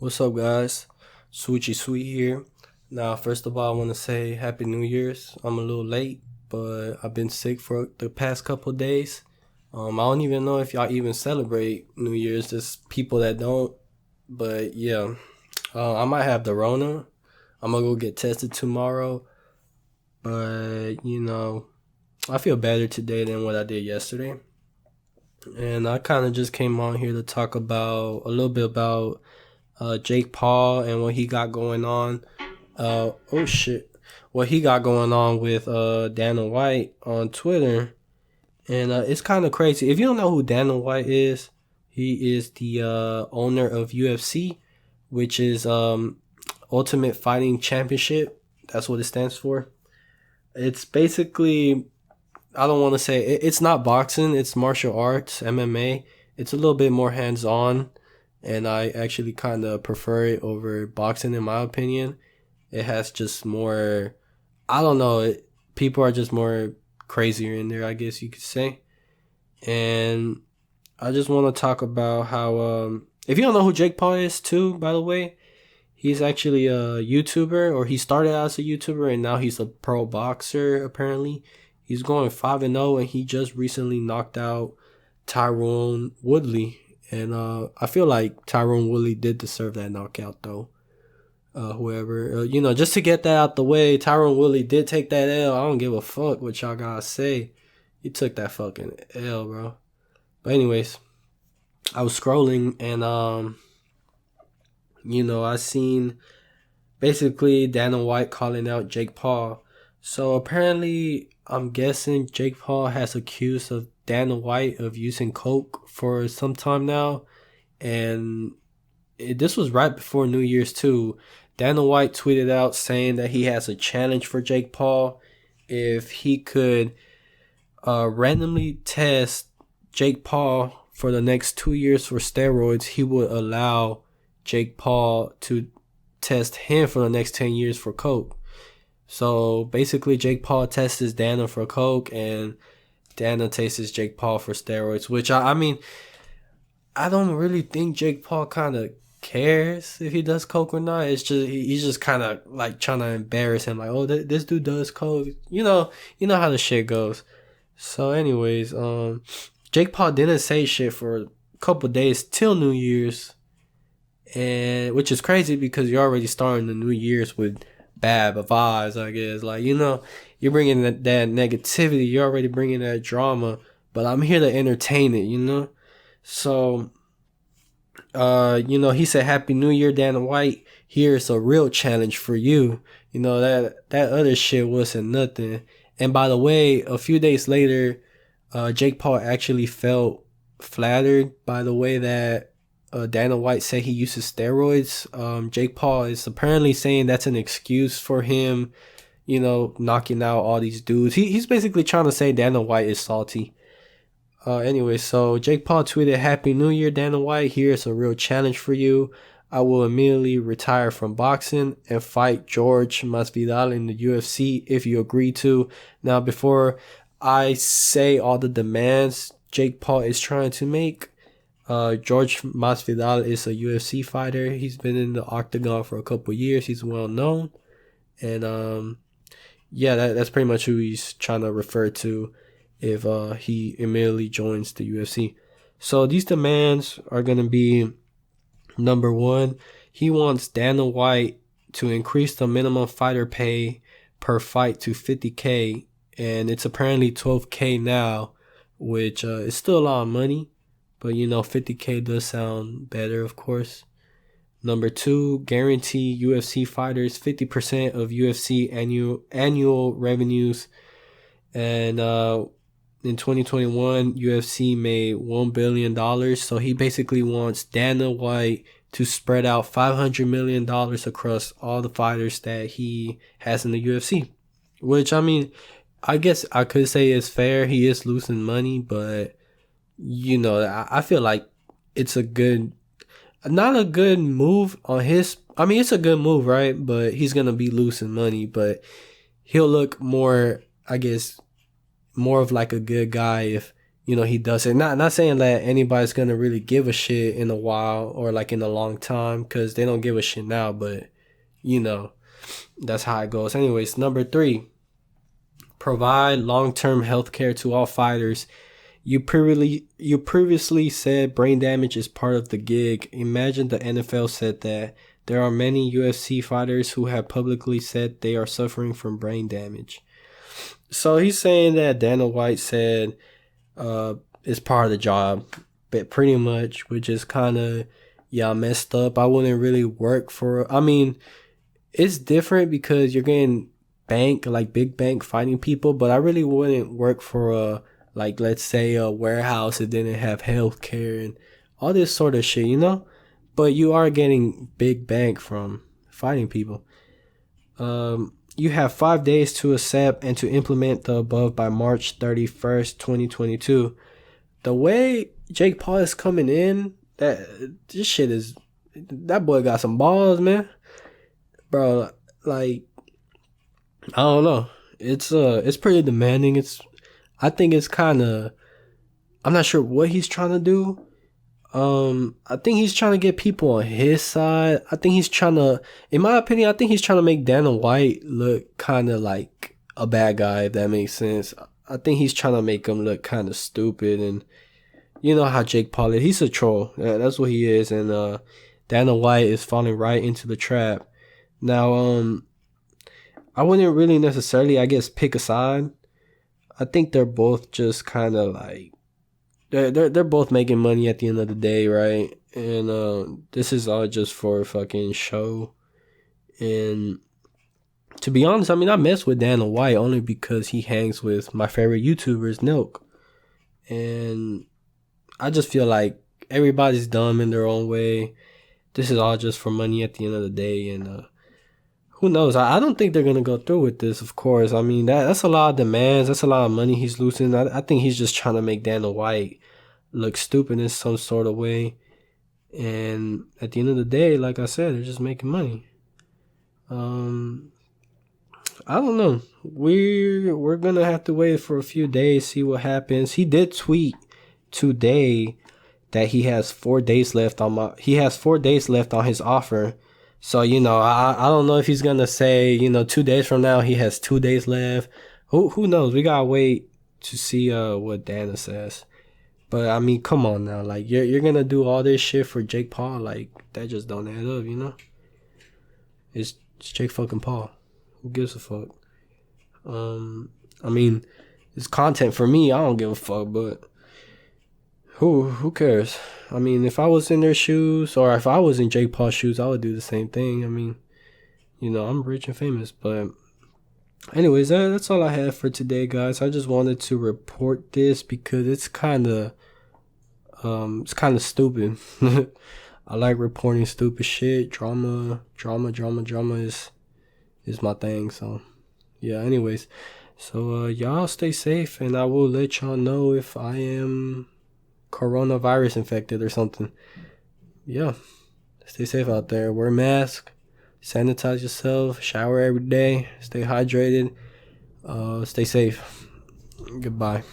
What's up, guys? Swoochiesweet here. Now, first of all, I want to say Happy New Year's. I'm a little late, but I've been sick for the past couple of days. I don't even know if y'all even celebrate New Year's. There's people that don't, but yeah, I might have the Rona. I'm gonna go get tested tomorrow, but I feel better today than what I did yesterday. And I kind of just came on here to talk about a little bit about Jake Paul and what he got going on. Oh shit, what he got going on with Dana White on Twitter, and it's kind of crazy. If you don't know who Dana White is, he is the owner of UFC, which is Ultimate Fighting Championship. That's what it stands for. It's basically, I don't want to say it's not boxing. It's martial arts, MMA. It's a little bit more hands on, and I actually kind of prefer it over boxing in my opinion. It has just more, I don't know, people are just more crazier in there, I guess you could say. And I just want to talk about how, if you don't know who Jake Paul is too, by the way, he's actually a YouTuber, or he started out as a YouTuber and now he's a pro boxer apparently. He's going 5-0 and he just recently knocked out Tyrone Woodley. And I feel like Tyrone Woodley did deserve that knockout though. Just to get that out the way, Tyrone Woodley did take that L. I don't give a fuck what y'all gotta say. He took that fucking L, bro. But anyways, I was scrolling and I seen basically Dana White calling out Jake Paul. So apparently, I'm guessing Jake Paul has accused of Dana White of using coke for some time now, and this was right before New Year's too. Dana White tweeted out saying that he has a challenge for Jake Paul. If he could randomly test Jake Paul for the next 2 years for steroids, he would allow Jake Paul to test him for the next 10 years for coke. So basically, Jake Paul tests Dana for coke, and Dana tests Jake Paul for steroids. Which I mean, I don't really think Jake Paul kind of cares if he does coke or not. It's just he's just kind of like trying to embarrass him, like, oh, this dude does coke. You know how the shit goes. So, anyways, Jake Paul didn't say shit for a couple days till New Year's, and which is crazy because you're already starting the New Year's with bad vibes, I guess. Like, you're bringing that negativity. You're already bringing that drama, but I'm here to entertain it, So, he said, Happy New Year, Dana White. Here's a real challenge for you. That other shit wasn't nothing. And by the way, a few days later, Jake Paul actually felt flattered by the way that Dana White said he uses steroids. Jake Paul is apparently saying that's an excuse for him, knocking out all these dudes. He's basically trying to say Dana White is salty. Anyway, so Jake Paul tweeted, Happy New Year, Dana White. Here's a real challenge for you. I will immediately retire from boxing and fight George Masvidal in the UFC if you agree to. Now, before I say all the demands Jake Paul is trying to make, George Masvidal is a UFC fighter. He's been in the octagon for a couple years. He's well known. And that's pretty much who he's trying to refer to if he immediately joins the UFC. So these demands are going to be, number one, he wants Dana White to increase the minimum fighter pay per fight to $50K, and it's apparently $12K now, which is still a lot of money, but $50K does sound better, of course. Number two, guarantee UFC fighters 50% of UFC annual revenues, and in 2021, UFC made $1 billion. So he basically wants Dana White to spread out $500 million across all the fighters that he has in the UFC. Which, I mean, I guess I could say is fair. He is losing money, but, I feel like it's not a good move on his. I mean, it's a good move, right? But he's going to be losing money, but he'll look more, I guess, more of like a good guy if he does it. Not saying that anybody's gonna really give a shit in a while or like in a long time, because they don't give a shit now, but that's how it goes. Anyways, number 3, provide long-term health care to all fighters. You previously said brain damage is part of the gig. Imagine the NFL said that. There are many UFC fighters who have publicly said they are suffering from brain damage. So he's saying that Dana White said it's part of the job, but pretty much, which is kind of, messed up. I wouldn't really work for, I mean, it's different because you're getting big bank fighting people, but I really wouldn't work for like, let's say a warehouse that didn't have health care and all this sort of shit, but you are getting big bank from fighting people. You have 5 days to accept and to implement the above by March 31st, 2022. The way Jake Paul is coming in, that boy got some balls, man. Bro, like, I don't know. It's pretty demanding. I think it's kind of, I'm not sure what he's trying to do. I think he's trying to get people on his side. I think he's trying to, in my opinion, I think he's trying to make Dana White look kind of like a bad guy, if that makes sense. I think he's trying to make him look kind of stupid, and you know how Jake Paul is. He's a troll. That's what he is, and Dana White is falling right into the trap. Now, I wouldn't really necessarily, I guess, pick a side. I think they're both just kind of like, they're both making money at the end of the day, right? And this is all just for fucking show. And to be honest, I mean, I mess with Dana White only because he hangs with my favorite YouTubers, Nilk. And I just feel like everybody's dumb in their own way. This is all just for money at the end of the day, and who knows? I don't think they're gonna go through with this. Of course, I mean that's a lot of demands. That's a lot of money he's losing. I think he's just trying to make Dana White look stupid in some sort of way. And at the end of the day, like I said, they're just making money. I don't know. We're gonna have to wait for a few days, see what happens. He did tweet today that he has 4 days left on his offer. So, I don't know if he's going to say, 2 days from now he has 2 days left. Who knows? We got to wait to see what Dana says. But, I mean, come on now. Like, you're going to do all this shit for Jake Paul? Like, that just don't add up, It's Jake fucking Paul. Who gives a fuck? I mean, it's content for me. I don't give a fuck, but who cares? I mean, if I was in their shoes, or if I was in Jake Paul's shoes, I would do the same thing. I mean, I'm rich and famous. But anyways, that's all I have for today, guys. I just wanted to report this because it's kind of stupid. I like reporting stupid shit. Drama is my thing. So yeah, anyways, so y'all stay safe, and I will let y'all know if I am coronavirus infected or something. Yeah, stay safe out there. Wear a mask, sanitize yourself, shower every day, stay hydrated, stay safe. Goodbye.